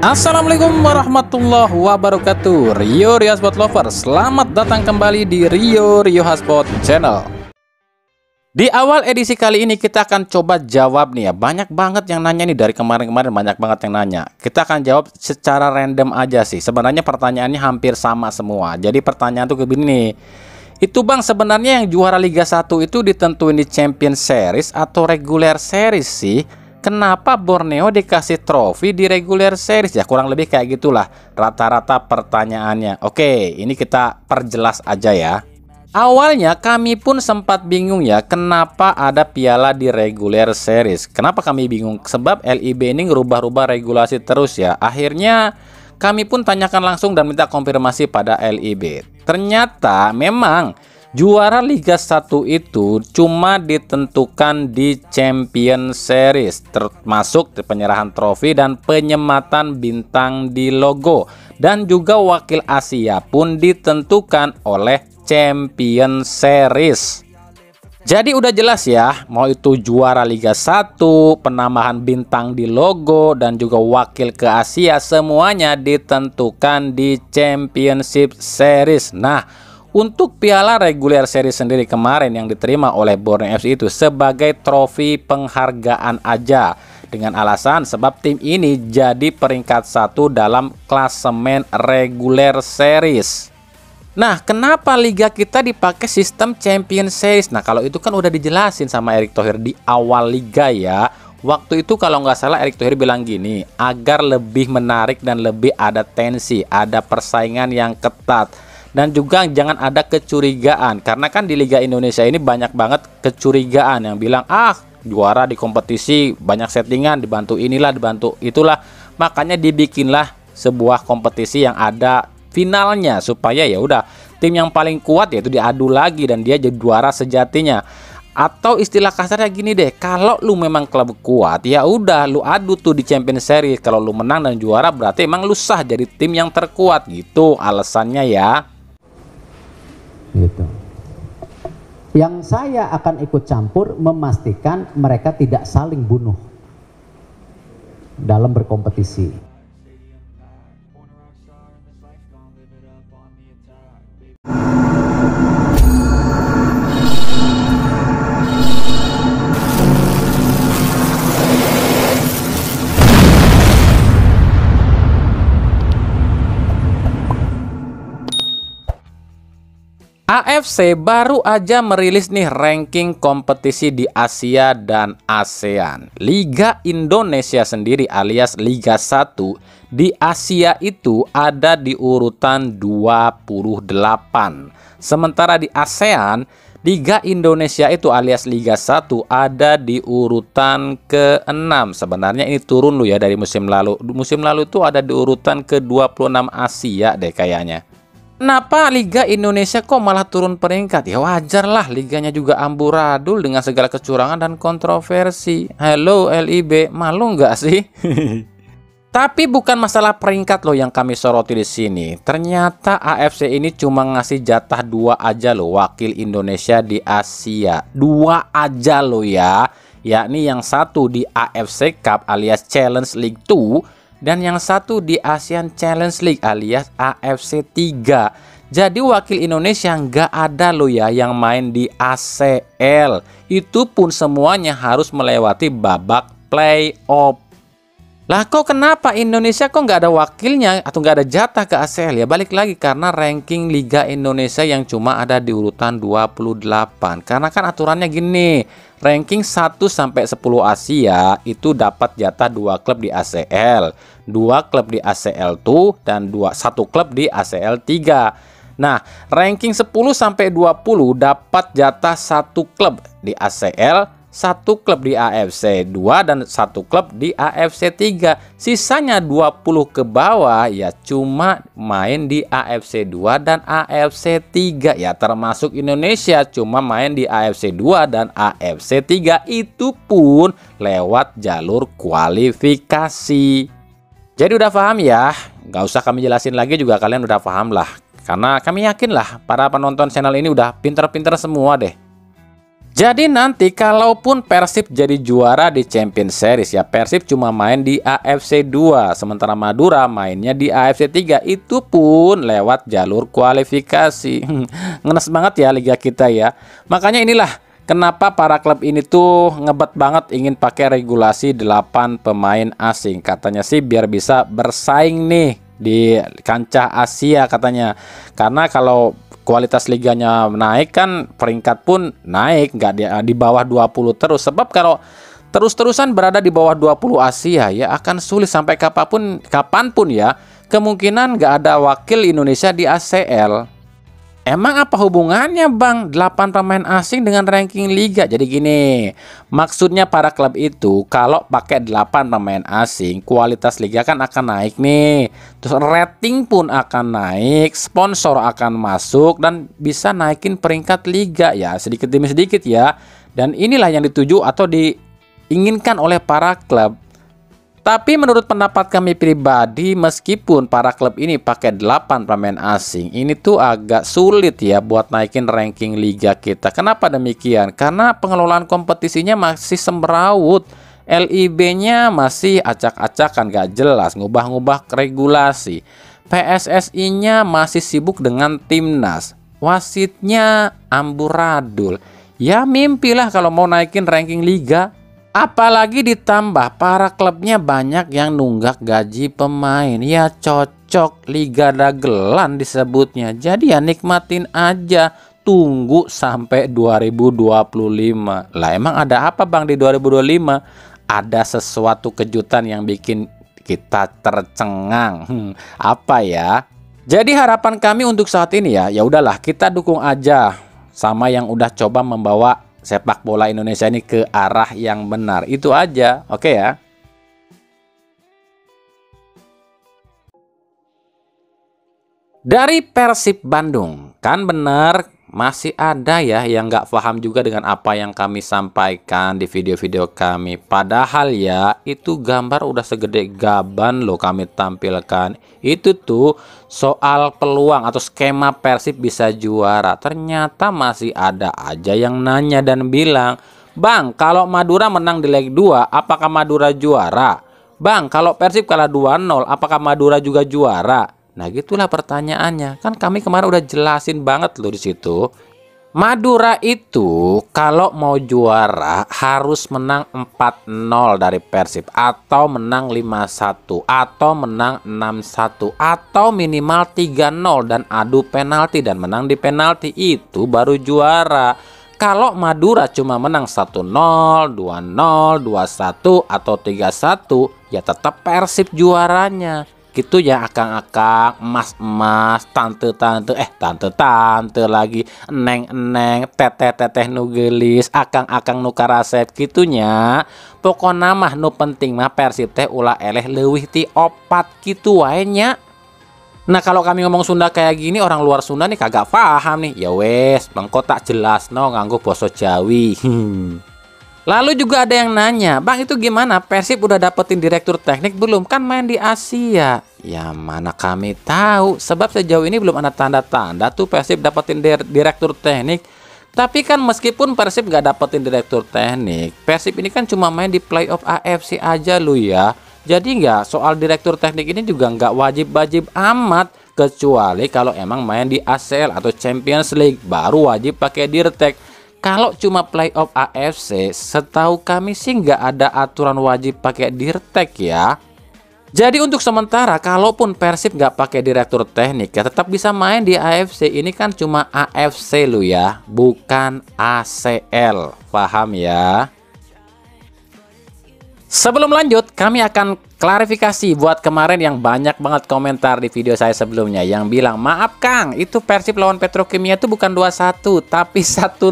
Assalamualaikum warahmatullahi wabarakatuh. Rio Hotspot Lover, selamat datang kembali di Rio Hotspot Channel. Di awal edisi kali ini kita akan coba jawab nih ya. Banyak banget yang nanya nih, dari kemarin-kemarin banyak banget yang nanya. Kita akan jawab secara random aja sih. Sebenarnya pertanyaannya hampir sama semua. Jadi pertanyaan tuh begini nih. Itu bang, sebenarnya yang juara Liga 1 itu ditentuin di Champion Series atau Regular Series sih? Kenapa Borneo dikasih trofi di Regular Series? Ya kurang lebih kayak gitulah rata-rata pertanyaannya. Oke, ini kita perjelas aja ya. Awalnya kami pun sempat bingung ya, kenapa ada piala di Regular Series. Kenapa kami bingung? Sebab LIB ini ngerubah-rubah regulasi terus ya. Akhirnya kami pun tanyakan langsung dan minta konfirmasi pada LIB. Ternyata memang juara Liga 1 itu cuma ditentukan di Champion Series, termasuk penyerahan trofi dan penyematan bintang di logo. Dan juga wakil Asia pun ditentukan oleh Champion Series. Jadi udah jelas ya, mau itu juara Liga 1, penambahan bintang di logo, dan juga wakil ke Asia, semuanya ditentukan di Championship Series. Nah, untuk piala regular series sendiri kemarin yang diterima oleh Borneo FC itu sebagai trofi penghargaan aja, dengan alasan sebab tim ini jadi peringkat 1 dalam klasemen regular series. Nah, kenapa liga kita dipakai sistem Champion Series? Nah, kalau itu kan udah dijelasin sama Erick Thohir di awal liga ya. Waktu itu kalau nggak salah Erick Thohir bilang gini, agar lebih menarik dan lebih ada tensi, ada persaingan yang ketat. Dan juga jangan ada kecurigaan, karena kan di Liga Indonesia ini banyak banget kecurigaan yang bilang, juara di kompetisi banyak settingan, dibantu inilah, dibantu itulah. Makanya dibikinlah sebuah kompetisi yang ada finalnya, supaya ya udah tim yang paling kuat yaitu diadu lagi dan dia jadi juara sejatinya. Atau istilah kasarnya gini deh, kalau lu memang klub kuat ya udah lu adu tuh di Champion Series. Kalau lu menang dan juara berarti emang lu sah jadi tim yang terkuat, gitu alasannya ya. Gitu. Yang saya akan ikut campur memastikan mereka tidak saling bunuh dalam berkompetisi. AFC baru aja merilis nih ranking kompetisi di Asia dan ASEAN. Liga Indonesia sendiri alias Liga 1 di Asia itu ada di urutan 28. Sementara di ASEAN, Liga Indonesia itu alias Liga 1 ada di urutan ke-6. Sebenarnya ini turun loh ya dari musim lalu. Musim lalu itu ada di urutan ke-26 Asia deh kayaknya. Kenapa Liga Indonesia kok malah turun peringkat? Ya wajar lah, liganya juga amburadul dengan segala kecurangan dan kontroversi. Halo LIB, malu nggak sih? Tapi bukan masalah peringkat loh yang kami soroti di sini. Ternyata AFC ini cuma ngasih jatah 2 aja loh wakil Indonesia di Asia. 2 aja loh ya. Yakni yang satu di AFC Cup alias Challenge League 2 dan yang satu di ASEAN Challenge League alias AFC 3. Jadi wakil Indonesia nggak ada loh ya yang main di ACL. Itu pun semuanya harus melewati babak playoff. Lah kok kenapa Indonesia kok nggak ada wakilnya atau nggak ada jatah ke ACL? Ya balik lagi karena ranking Liga Indonesia yang cuma ada di urutan 28. Karena kan aturannya gini, ranking 1 sampai 10 Asia itu dapat jatah 2 klub di ACL, 2 klub di ACL 2 dan 1 klub di ACL 3. Nah, ranking 10 sampai 20 dapat jatah 1 klub di ACL, 1 klub di AFC 2 dan 1 klub di AFC 3. Sisanya 20 ke bawah ya cuma main di AFC 2 dan AFC 3. Ya termasuk Indonesia cuma main di AFC 2 dan AFC 3, itu pun lewat jalur kualifikasi. Jadi udah paham ya? Nggak usah kami jelasin lagi, juga kalian udah paham lah. Karena kami yakin lah para penonton channel ini udah pinter-pinter semua deh. Jadi nanti kalaupun Persib jadi juara di Champions Series ya, Persib cuma main di AFC 2, sementara Madura mainnya di AFC 3, itu pun lewat jalur kualifikasi. Ngenes banget ya liga kita ya. Makanya inilah kenapa para klub ini tuh ngebet banget ingin pakai regulasi 8 pemain asing. Katanya sih biar bisa bersaing nih di kancah Asia katanya. Karena kalau kualitas liganya naik kan peringkat pun naik, nggak di bawah 20 terus. Sebab kalau terus-terusan berada di bawah 20 Asia ya akan sulit sampai kapanpun ya. Kemungkinan nggak ada wakil Indonesia di ACL. Emang apa hubungannya Bang 8 pemain asing dengan ranking liga? Jadi gini, maksudnya para klub itu kalau pakai 8 pemain asing, kualitas liga kan akan naik nih. Terus rating pun akan naik, sponsor akan masuk dan bisa naikin peringkat liga ya sedikit demi sedikit ya. Dan inilah yang dituju atau diinginkan oleh para klub. Tapi menurut pendapat kami pribadi, meskipun para klub ini pakai 8 pemain asing, ini tuh agak sulit ya buat naikin ranking liga kita. Kenapa demikian? Karena pengelolaan kompetisinya masih semrawut. LIB-nya masih acak-acakan, gak jelas, ngubah-ngubah regulasi. PSSI-nya masih sibuk dengan timnas. Wasitnya amburadul. Ya mimpilah kalau mau naikin ranking liga. Apalagi ditambah para klubnya banyak yang nunggak gaji pemain. Ya cocok liga dagelan disebutnya. Jadi ya nikmatin aja. Tunggu sampai 2025. Lah emang ada apa Bang di 2025? Ada sesuatu kejutan yang bikin kita tercengang. Apa ya? Jadi harapan kami untuk saat ini ya udahlah kita dukung aja sama yang udah coba membawa sepak bola Indonesia ini ke arah yang benar. Itu aja, oke ya. Dari Persib Bandung, kan benar masih ada ya yang nggak paham juga dengan apa yang kami sampaikan di video-video kami. Padahal ya itu gambar udah segede gaban loh kami tampilkan. Itu tuh soal peluang atau skema Persib bisa juara. Ternyata masih ada aja yang nanya dan bilang, Bang kalau Madura menang di leg 2 apakah Madura juara? Bang kalau Persib kalah 2-0 apakah Madura juga juara? Nah gitulah pertanyaannya. Kan kami kemarin udah jelasin banget loh di situ. Madura itu kalau mau juara harus menang 4-0 dari Persib atau menang 5-1 atau menang 6-1 atau minimal 3-0 dan adu penalti dan menang di penalti, itu baru juara. Kalau Madura cuma menang 1-0, 2-0, 2-1 atau 3-1 ya tetap Persib juaranya. Gitu ya akang-akang, emas-emas, tante-tante, tante-tante lagi, eneng-eneng, teteh-teteh nu geulis, akang-akang nu karasep gitunya. Pokona mah nu penting mah Persib teh ulah eleh leuwih ti 4 gitu wae nya. Nah kalau kami ngomong Sunda kayak gini, orang luar Sunda nih kagak paham nih. Ya wes, bangko tak jelas no nganggo basa Jawi. Lalu juga ada yang nanya, Bang itu gimana? Persib udah dapetin direktur teknik belum? Kan main di Asia. Ya mana kami tahu, sebab sejauh ini belum ada tanda-tanda tuh Persib dapetin direktur teknik. Tapi kan meskipun Persib nggak dapetin direktur teknik, Persib ini kan cuma main di playoff AFC aja lu ya. Jadi nggak, soal direktur teknik ini juga nggak wajib-wajib amat. Kecuali kalau emang main di ACL atau Champions League, baru wajib pakai dirtek. Kalau cuma playoff AFC, setahu kami sih nggak ada aturan wajib pakai dirtek ya. Jadi untuk sementara, kalaupun Persib nggak pakai direktur teknik, ya tetap bisa main di AFC. Ini kan cuma AFC lu ya, bukan ACL. Paham ya? Sebelum lanjut, kami akan klarifikasi buat kemarin yang banyak banget komentar di video saya sebelumnya yang bilang, maaf Kang, itu Persib lawan Petrokimia itu bukan 2-1 tapi 1-0.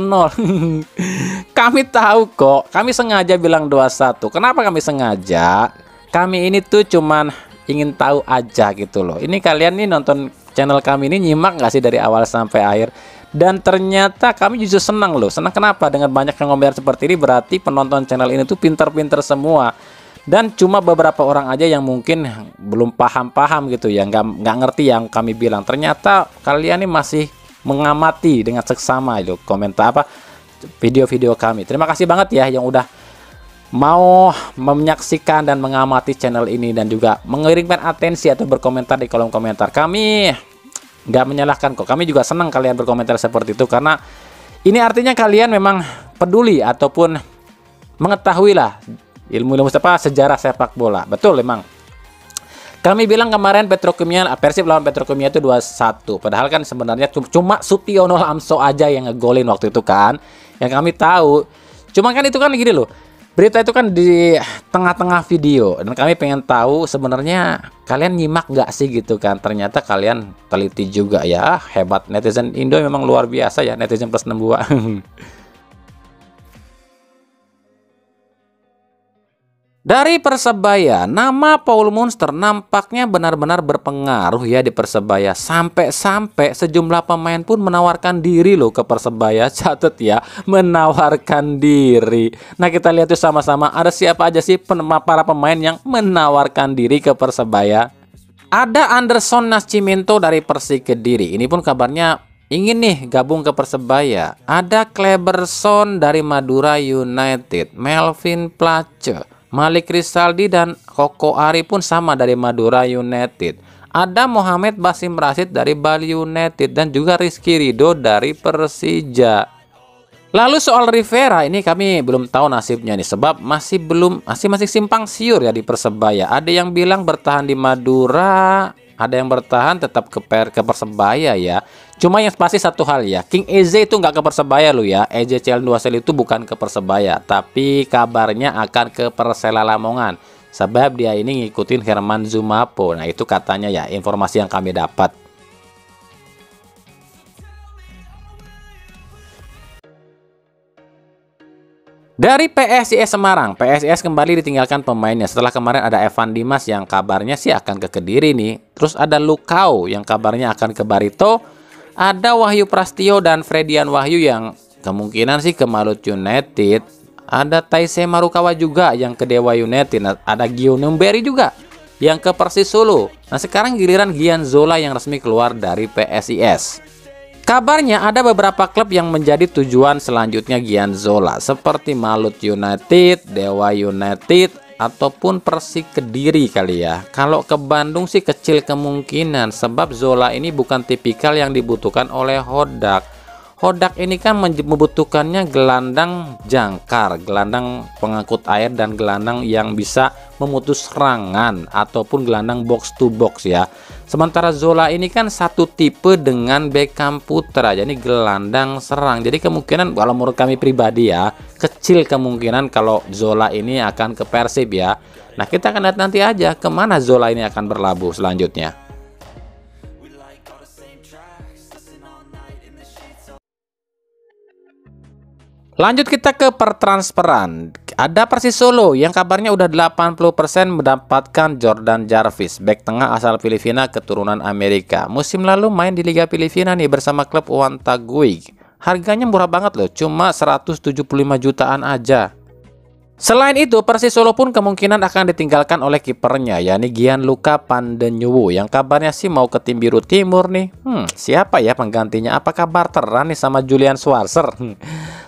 Kami tahu kok, kami sengaja bilang 2-1. Kenapa kami sengaja? Kami ini tuh cuman ingin tahu aja gitu loh. Ini kalian nih nonton channel kami ini nyimak nggak sih dari awal sampai akhir? Dan ternyata kami justru senang loh. Senang kenapa? Dengan banyak yang komentar seperti ini berarti penonton channel ini tuh pinter-pinter semua. Dan cuma beberapa orang aja yang mungkin belum paham-paham gitu ya, nggak ngerti yang kami bilang. Ternyata kalian ini masih mengamati dengan seksama itu komentar video-video kami. Terima kasih banget ya yang udah mau menyaksikan dan mengamati channel ini dan juga mengirimkan atensi atau berkomentar di kolom komentar. Kami nggak menyalahkan kok. Kami juga senang kalian berkomentar seperti itu karena ini artinya kalian memang peduli ataupun mengetahui lah ilmu-ilmu sejarah sepak bola. Betul memang. Kami bilang kemarin Persib lawan Petrokimia itu 2-1. Padahal kan sebenarnya cuma Sutiono Lamso aja yang ngegolin waktu itu kan. Yang kami tahu. Cuma kan itu kan gini loh. Berita itu kan di tengah-tengah video. Dan kami pengen tahu sebenarnya kalian nyimak nggak sih gitu kan. Ternyata kalian teliti juga ya. Hebat, netizen Indo memang luar biasa ya. Netizen plus 62. Dari Persebaya, nama Paul Munster nampaknya benar-benar berpengaruh ya di Persebaya. Sampai-sampai sejumlah pemain pun menawarkan diri loh ke Persebaya. Catat ya, menawarkan diri. Nah kita lihat tuh sama-sama ada siapa aja sih para pemain yang menawarkan diri ke Persebaya. Ada Anderson Nascimento dari Persik Kediri. Ini pun kabarnya ingin nih gabung ke Persebaya. Ada Kleberson dari Madura United, Melvin Place, Malik Rizaldi dan Koko Ari pun sama dari Madura United. Ada Mohamed Basim Rashid dari Bali United dan juga Rizky Ridho dari Persija. Lalu soal Rivera ini kami belum tahu nasibnya nih sebab masih simpang siur ya di Persebaya. Ada yang bilang bertahan di Madura, ada yang bertahan tetap ke Persebaya ya. Cuma yang pasti satu hal ya, King Eze itu nggak ke Persebaya lo ya. Eze Celnduasel itu bukan ke Persebaya, tapi kabarnya akan ke Persela Lamongan. Sebab dia ini ngikutin Herman Zumapo. Nah itu katanya ya informasi yang kami dapat. Dari PSIS Semarang, PSIS kembali ditinggalkan pemainnya setelah kemarin ada Evan Dimas yang kabarnya sih akan ke Kediri nih. Terus ada Lukau yang kabarnya akan ke Barito. Ada Wahyu Prastio dan Fredian Wahyu yang kemungkinan sih ke Malut United. Ada Taise Marukawa juga yang ke Dewa United. Ada Gio Numberi juga yang ke Persis Solo. Nah sekarang giliran Gian Zola yang resmi keluar dari PSIS. Kabarnya ada beberapa klub yang menjadi tujuan selanjutnya Gian Zola seperti Malut United, Dewa United, ataupun Persik Kediri kali ya. Kalau ke Bandung sih kecil kemungkinan sebab Zola ini bukan tipikal yang dibutuhkan oleh Hodak. Hodak ini kan membutuhkannya gelandang jangkar, gelandang pengangkut air dan gelandang yang bisa memutus serangan ataupun gelandang box to box ya. Sementara Zola ini kan satu tipe dengan Beckham Putra, jadi gelandang serang. Jadi kemungkinan kalau menurut kami pribadi ya, kecil kemungkinan kalau Zola ini akan ke Persib ya. Nah kita akan lihat nanti aja kemana Zola ini akan berlabuh selanjutnya. Lanjut kita ke pertransferan. Ada Persis Solo yang kabarnya udah 80% mendapatkan Jordan Jarvis, bek tengah asal Filipina keturunan Amerika. Musim lalu main di Liga Filipina nih bersama klub Wantagwig. Harganya murah banget loh, cuma 175 jutaan aja. Selain itu, Persis Solo pun kemungkinan akan ditinggalkan oleh kipernya, yakni Gianluca Pandenyuwu, yang kabarnya sih mau ke tim Biru Timur nih. Siapa ya penggantinya? Apakah barteran nih sama Julian Schwarzer?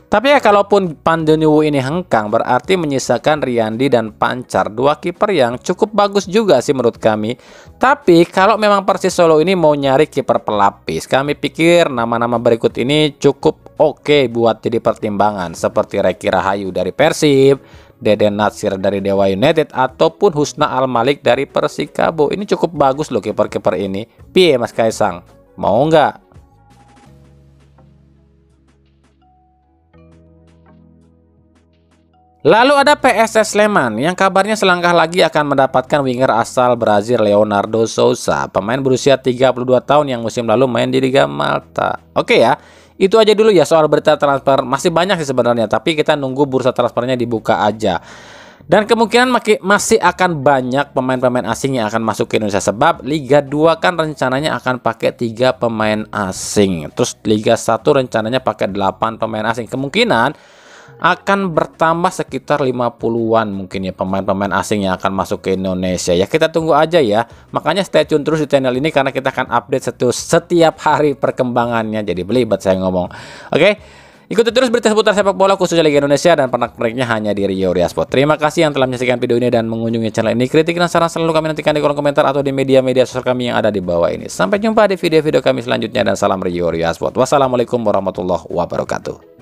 Tapi ya kalaupun Pandenyuwu ini hengkang, berarti menyisakan Riyandi dan Pancar, dua kiper yang cukup bagus juga sih menurut kami. Tapi kalau memang Persis Solo ini mau nyari kiper pelapis, kami pikir nama-nama berikut ini cukup oke buat jadi pertimbangan, seperti Reki Rahayu dari Persib, Deden Natsir dari Dewa United, ataupun Husna Al-Malik dari Persikabo. Ini cukup bagus loh kiper-kiper ini. Piye Mas Kaisang? Mau nggak? Lalu ada PSS Sleman yang kabarnya selangkah lagi akan mendapatkan winger asal Brazil Leonardo Sousa, pemain berusia 32 tahun yang musim lalu main di Liga Malta. Oke ya, itu aja dulu ya soal berita transfer. Masih banyak sih sebenarnya, tapi kita nunggu bursa transfernya dibuka aja. Dan kemungkinan masih akan banyak pemain-pemain asing yang akan masuk ke Indonesia sebab Liga 2 kan rencananya akan pakai 3 pemain asing. Terus Liga 1 rencananya pakai 8 pemain asing. Kemungkinan akan bertambah sekitar 50-an mungkin ya pemain-pemain asing yang akan masuk ke Indonesia. Ya kita tunggu aja ya. Makanya stay tune terus di channel ini karena kita akan update setiap hari perkembangannya. Jadi belibet saya ngomong. Oke. Ikuti terus berita seputar sepak bola khususnya Liga Indonesia dan pernak-perniknya hanya di Rio Sport. Terima kasih yang telah menyaksikan video ini dan mengunjungi channel ini. Kritik dan saran selalu kami nantikan di kolom komentar atau di media-media sosial kami yang ada di bawah ini. Sampai jumpa di video-video kami selanjutnya dan salam Rio Sport. Wassalamualaikum warahmatullahi wabarakatuh.